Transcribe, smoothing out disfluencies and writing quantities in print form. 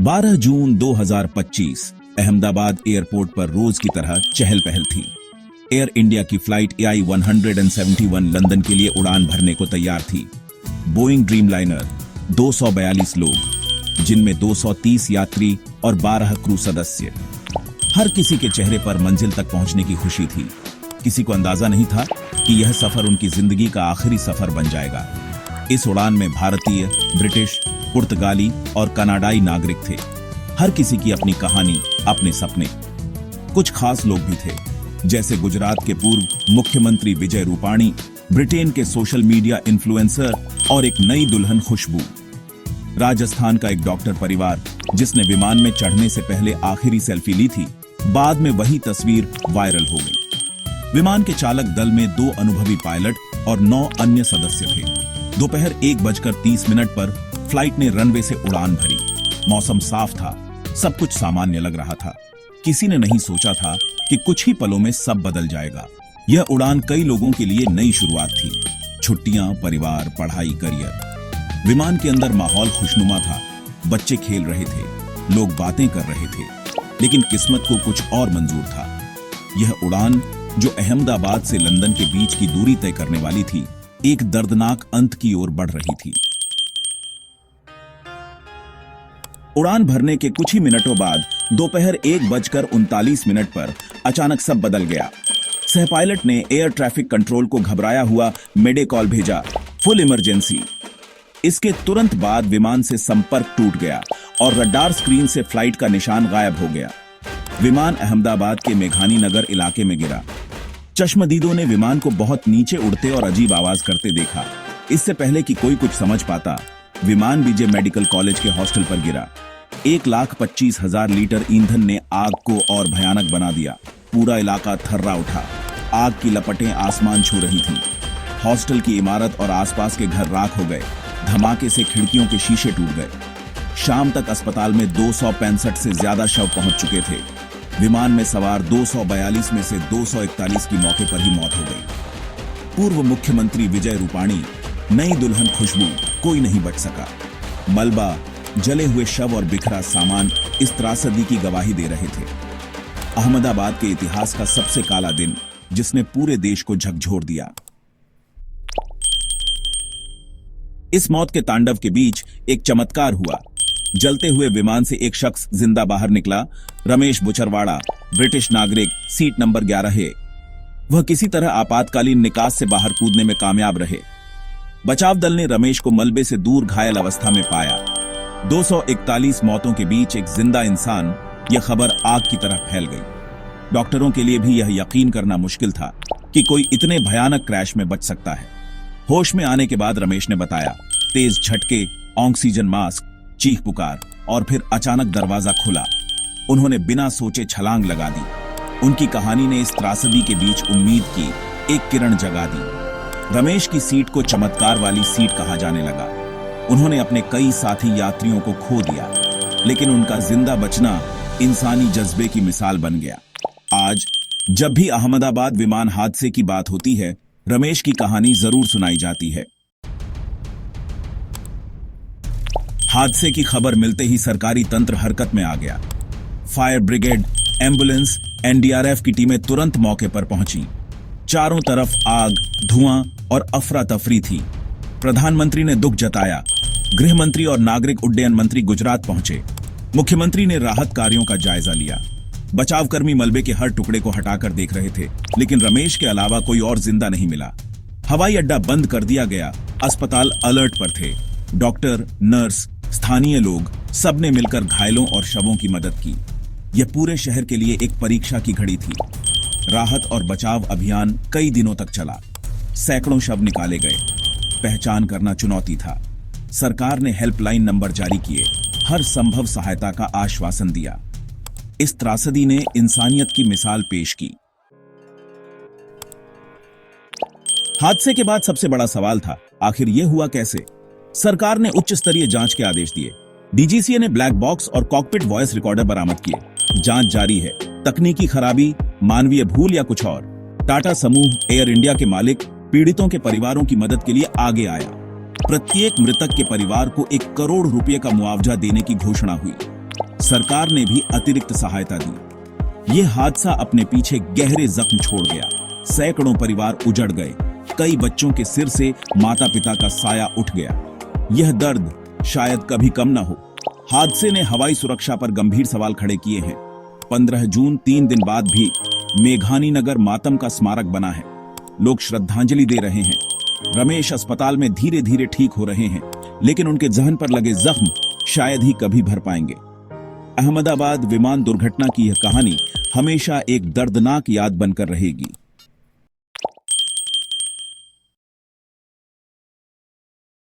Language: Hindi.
12 जून 2025 अहमदाबाद एयरपोर्ट पर रोज की तरह चहल पहल थी। एयर इंडिया की फ्लाइट AI-171 लंदन के लिए उड़ान भरने को तैयार थी। बोइंग ड्रीमलाइनर 242 लोग, जिनमें 230 यात्री और 12 क्रू सदस्य। हर किसी के चेहरे पर मंजिल तक पहुंचने की खुशी थी। किसी को अंदाजा नहीं था कि यह सफर उनकी जिंदगी का आखिरी सफर बन जाएगा। इस उड़ान में भारतीय, ब्रिटिश, पुर्तगाली और कनाडाई नागरिक थे। हर किसी की अपनी कहानी, अपने सपने। कुछ खास लोग भी थे, जैसे गुजरात के पूर्व मुख्यमंत्री विजय रूपाणी, ब्रिटेन के सोशल मीडिया इन्फ्लुएंसर और एक नई दुल्हन खुशबू। राजस्थान का एक डॉक्टर परिवार जिसने विमान में चढ़ने से पहले आखिरी सेल्फी ली थी, बाद में वही तस्वीर वायरल हो गई। विमान के चालक दल में 2 अनुभवी पायलट और 9 अन्य सदस्य थे। दोपहर 1:30 पर फ्लाइट ने रनवे से उड़ान भरी। मौसम साफ था, सब कुछ सामान्य लग रहा था। किसी ने नहीं सोचा था कि कुछ ही पलों में सब बदल जाएगा। यह उड़ान कई लोगों के लिए नई शुरुआत थी। छुट्टियां, परिवार, पढ़ाई, करियर। विमान के अंदर माहौल खुशनुमा था। बच्चे खेल रहे थे, लोग बातें कर रहे थे, लेकिन किस्मत को कुछ और मंजूर था। यह उड़ान, जो अहमदाबाद से लंदन के बीच की दूरी तय करने वाली थी, एक दर्दनाक अंत की ओर बढ़ रही थी। उड़ान भरने के कुछ ही मिनटों बाद दोपहर 1:39 पर अचानक सब बदल गया। सह पायलट ने एयर ट्रैफिक कंट्रोल को घबराया हुआ मेडे कॉल भेजा, फुल इमरजेंसी। इसके तुरंत बाद विमान से संपर्क टूट गया और रडार स्क्रीन से फ्लाइट का निशान गायब हो गया। विमान अहमदाबाद के मेघानी नगर इलाके में गिरा। चश्मदीदों ने विमान को बहुत नीचे उड़ते और अजीब आवाज करते देखा। इससे पहले कि कोई कुछ समझ पाता, विमान बीजे मेडिकल कॉलेज के हॉस्टल पर गिरा। 1,25,000 लीटर ईंधन ने आग को और भयानक बना दिया। पूरा इलाका थर्रा उठा। आग की लपटें आसमान छू रही थीं। हॉस्टल की इमारत और आसपास के घर राख हो गए। धमाके से खिड़कियों के शीशे टूट गए। शाम तक अस्पताल में 265 से ज्यादा शव पहुंच चुके थे। विमान में सवार 242 में से 241 की मौके पर ही मौत हो गई। पूर्व मुख्यमंत्री विजय रूपाणी, नई दुल्हन खुशबू, कोई नहीं बच सका। मलबा, जले हुए शव और बिखरा सामान इस त्रासदी की गवाही दे रहे थे। अहमदाबाद के इतिहास का सबसे काला दिन, जिसने पूरे देश को झकझोर दिया। इस मौत के तांडव के बीच एक चमत्कार हुआ। जलते हुए विमान से एक शख्स जिंदा बाहर निकला। रमेश बुचरवाड़ा, ब्रिटिश नागरिक, सीट नंबर 11 वह किसी तरह आपातकालीन निकास से बाहर कूदने में कामयाब रहे। बचाव दल ने रमेश को मलबे से दूर घायल अवस्था में पाया। 241 मौतों के बीच एक जिंदा इंसान, यह खबर आग की तरह फैल गई। डॉक्टरों के लिए भी यह यकीन करना मुश्किल था कि कोई इतने भयानक क्रैश में बच सकता है। होश में आने के बाद रमेश ने बताया, तेज झटके, ऑक्सीजन मास्क, चीख पुकार और फिर अचानक दरवाजा खुला। उन्होंने बिना सोचे छलांग लगा दी। उनकी कहानी ने इस त्रासदी के बीच उम्मीद की एक किरण जगा दी। रमेश की सीट को चमत्कार वाली सीट कहा जाने लगा। उन्होंने अपने कई साथी यात्रियों को खो दिया, लेकिन उनका जिंदा बचना इंसानी जज्बे की मिसाल बन गया। आज जब भी अहमदाबाद विमान हादसे की बात होती है, रमेश की कहानी जरूर सुनाई जाती है। हादसे की खबर मिलते ही सरकारी तंत्र हरकत में आ गया। फायर ब्रिगेड, एम्बुलेंस, NDRF की टीमें तुरंत मौके पर पहुंची। चारों तरफ आग, धुआं और अफरा तफरी थी। प्रधानमंत्री ने दुख जताया। गृह मंत्री और नागरिक उड्डयन मंत्री गुजरात पहुंचे। मुख्यमंत्री ने राहत कार्यों का जायजा लिया। बचावकर्मी मलबे के हर टुकड़े को हटाकर देख रहे थे, लेकिन रमेश के अलावा कोई और जिंदा नहीं मिला। हवाई अड्डा बंद कर दिया गया। अस्पताल अलर्ट पर थे। डॉक्टर, नर्स, स्थानीय लोग, सबने मिलकर घायलों और शवों की मदद की। यह पूरे शहर के लिए एक परीक्षा की घड़ी थी। राहत और बचाव अभियान कई दिनों तक चला। सैकड़ों शव निकाले गए। पहचान करना चुनौती था। सरकार ने हेल्पलाइन नंबर जारी किए, हर संभव सहायता का आश्वासन दिया। इस त्रासदी ने इंसानियत की मिसाल पेश की। हादसे के बाद सबसे बड़ा सवाल था, आखिर यह हुआ कैसे? सरकार ने उच्च स्तरीय जांच के आदेश दिए। DGCA ने ब्लैक बॉक्स और कॉकपिट वॉइस रिकॉर्डर बरामद किए। जांच जारी है। तकनीकी खराबी, मानवीय भूल या कुछ और? टाटा समूह, एयर इंडिया के मालिक पीड़ितों के परिवारों की मदद के लिए आगे आया। प्रत्येक मृतक के परिवार को 1 करोड़ रुपए का मुआवजा देने की घोषणा हुई। सरकार ने भी अतिरिक्त सहायता दी। यह हादसा अपने पीछे गहरे जख्म छोड़ गया। सैकड़ों परिवार उजड़ गए। कई बच्चों के सिर से माता पिता का साया उठ गया। यह दर्द शायद कभी कम न हो। हादसे ने हवाई सुरक्षा पर गंभीर सवाल खड़े किए हैं। 15 जून 3 दिन बाद भी मेघानी नगर मातम का स्मारक बना है। लोग श्रद्धांजलि दे रहे हैं। रमेश अस्पताल में धीरे धीरे ठीक हो रहे हैं, लेकिन उनके जहन पर लगे जख्म शायद ही कभी भर पाएंगे। अहमदाबाद विमान दुर्घटना की यह कहानी हमेशा एक दर्दनाक याद बनकर रहेगी।